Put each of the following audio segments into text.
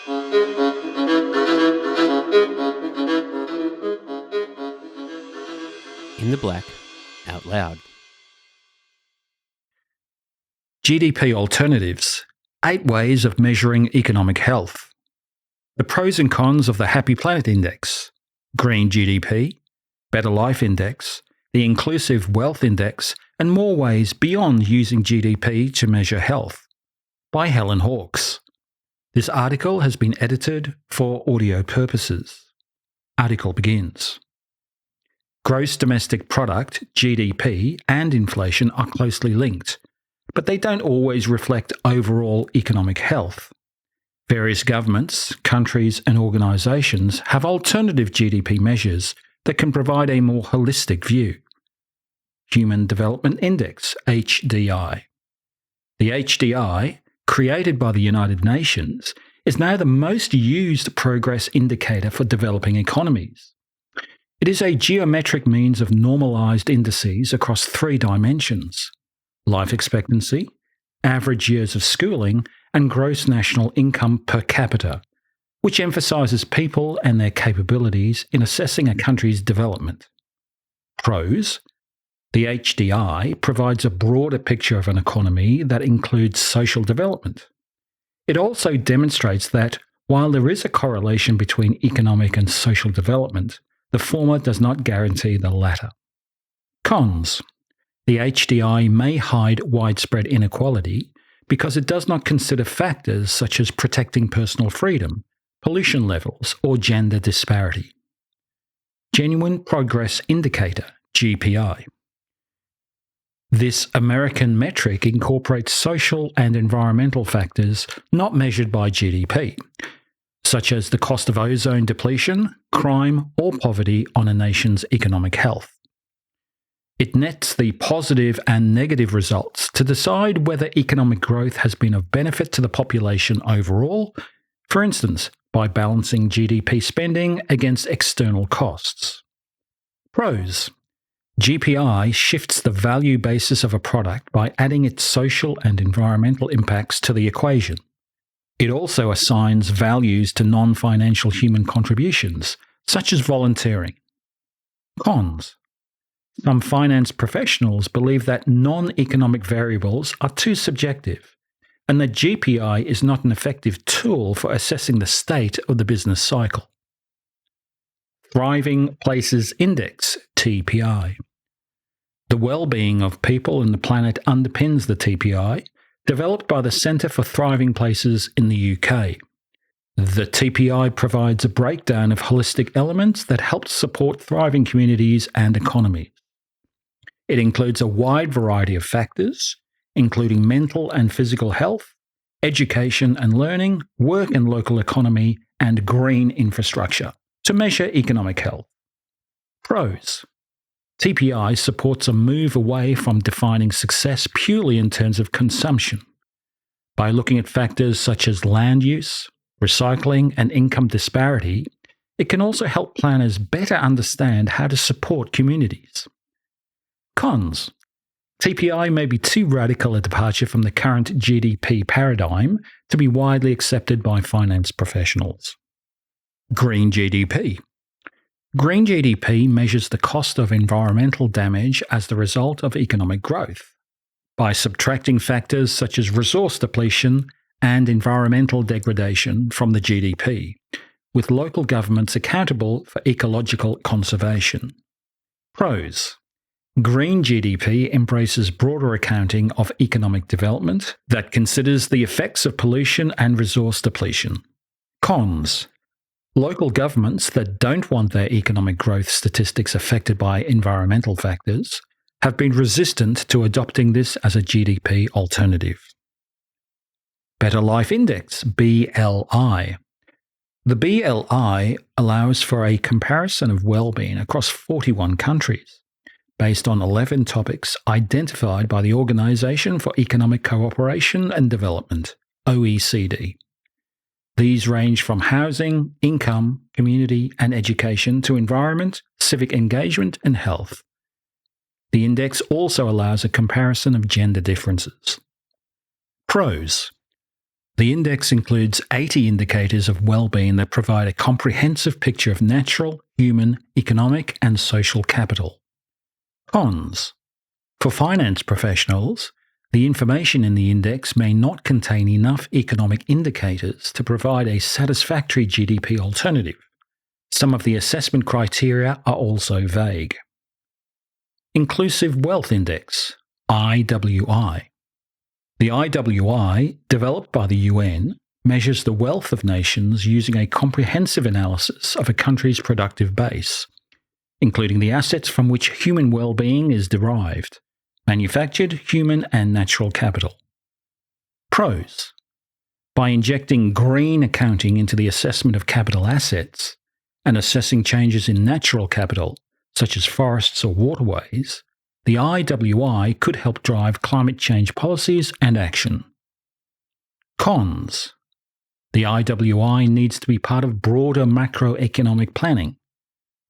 In the Black Out Loud. GDP alternatives, 8 ways of measuring economic health. The pros and cons of the Happy Planet Index, Green GDP, Better Life Index, the Inclusive Wealth Index, and more ways beyond using GDP to measure health, by Helen Hawkes. This article has been edited for audio purposes. Article begins. Gross domestic product, GDP, and inflation are closely linked, but they don't always reflect overall economic health. Various governments, countries, and organisations have alternative GDP measures that can provide a more holistic view. Human Development Index, HDI. The HDI, created by the United Nations, is now the most used progress indicator for developing economies. It is a geometric means of normalised indices across 3 dimensions: life expectancy, average years of schooling, and gross national income per capita, which emphasises people and their capabilities in assessing a country's development. Pros: the HDI provides a broader picture of an economy that includes social development. It also demonstrates that, while there is a correlation between economic and social development, the former does not guarantee the latter. Cons: the HDI may hide widespread inequality because it does not consider factors such as protecting personal freedom, pollution levels, or gender disparity. Genuine Progress Indicator, GPI. This American metric incorporates social and environmental factors not measured by GDP, such as the cost of ozone depletion, crime, or poverty on a nation's economic health. It nets the positive and negative results to decide whether economic growth has been of benefit to the population overall, for instance, by balancing GDP spending against external costs. Pros: GPI shifts the value basis of a product by adding its social and environmental impacts to the equation. It also assigns values to non-financial human contributions, such as volunteering. Cons: some finance professionals believe that non-economic variables are too subjective, and that GPI is not an effective tool for assessing the state of the business cycle. Thriving Places Index, TPI. The well-being of people and the planet underpins the TPI, developed by the Centre for Thriving Places in the UK. The TPI provides a breakdown of holistic elements that help support thriving communities and economies. It includes a wide variety of factors, including mental and physical health, education and learning, work and local economy, and green infrastructure, to measure economic health. Pros: TPI supports a move away from defining success purely in terms of consumption. By looking at factors such as land use, recycling, and income disparity, it can also help planners better understand how to support communities. Cons: TPI may be too radical a departure from the current GDP paradigm to be widely accepted by finance professionals. Green GDP. Green GDP measures the cost of environmental damage as the result of economic growth. By subtracting factors such as resource depletion and environmental degradation from the GDP, with local governments accountable for ecological conservation. Pros: Green GDP embraces broader accounting of economic development that considers the effects of pollution and resource depletion. Cons: local governments that don't want their economic growth statistics affected by environmental factors have been resistant to adopting this as a GDP alternative. Better Life Index, BLI. The BLI allows for a comparison of well-being across 41 countries, based on 11 topics identified by the Organisation for Economic Cooperation and Development, OECD. These range from housing, income, community and education to environment, civic engagement and health. The index also allows a comparison of gender differences. Pros: The index includes 80 indicators of well-being that provide a comprehensive picture of natural, human, economic, and social capital. Cons. For finance professionals, the information in the index may not contain enough economic indicators to provide a satisfactory GDP alternative. Some of the assessment criteria are also vague. Inclusive Wealth Index, IWI. The IWI, developed by the UN, measures the wealth of nations using a comprehensive analysis of a country's productive base, including the assets from which human well-being is derived, manufactured, human and natural capital. Pros. By injecting green accounting into the assessment of capital assets and assessing changes in natural capital, such as forests or waterways, the IWI could help drive climate change policies and action. Cons. The IWI needs to be part of broader macroeconomic planning,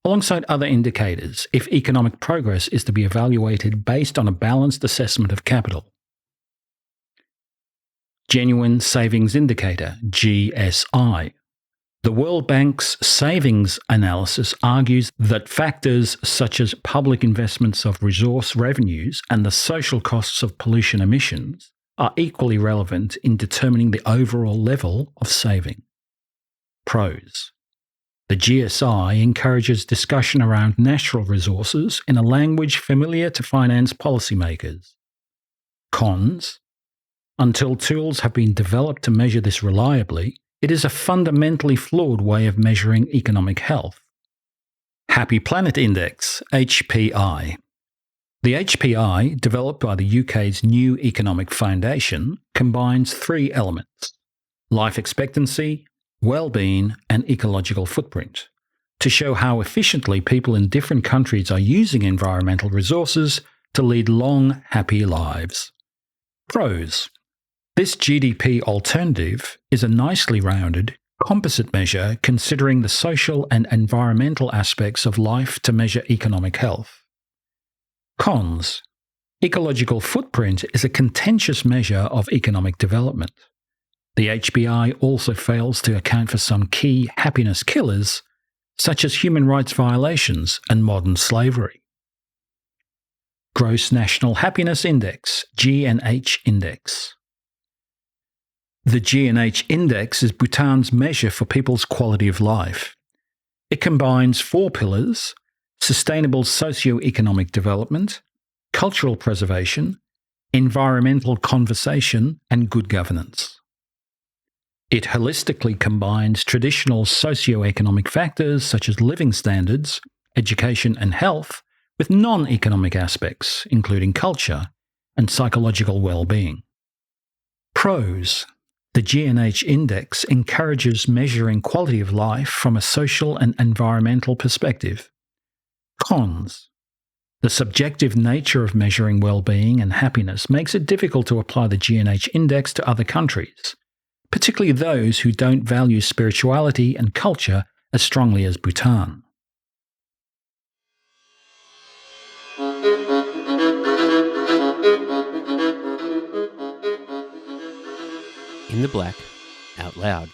alongside other indicators, if economic progress is to be evaluated based on a balanced assessment of capital. Genuine Savings Indicator, GSI. The World Bank's savings analysis argues that factors such as public investments of resource revenues and the social costs of pollution emissions are equally relevant in determining the overall level of saving. Pros. The GSI encourages discussion around natural resources in a language familiar to finance policymakers. Cons. Until tools have been developed to measure this reliably, it is a fundamentally flawed way of measuring economic health. Happy Planet Index, HPI. The HPI, developed by the UK's New Economic Foundation, combines three elements: life expectancy, well-being, and ecological footprint, to show how efficiently people in different countries are using environmental resources to lead long, happy lives. Pros. This GDP alternative is a nicely rounded, composite measure considering the social and environmental aspects of life to measure economic health. Cons. Ecological footprint is a contentious measure of economic development. The HBI also fails to account for some key happiness killers, such as human rights violations and modern slavery. Gross National Happiness Index, G&H Index. The G&H Index is Bhutan's measure for people's quality of life. It combines four pillars: sustainable socio-economic development, cultural preservation, environmental conservation, and good governance. It holistically combines traditional socio-economic factors such as living standards, education, and health with non-economic aspects, including culture and psychological well-being. Pros. The G&H Index encourages measuring quality of life from a social and environmental perspective. Cons. The subjective nature of measuring well-being and happiness makes it difficult to apply the G&H Index to other countries, particularly those who don't value spirituality and culture as strongly as Bhutan. In the Black Out Loud.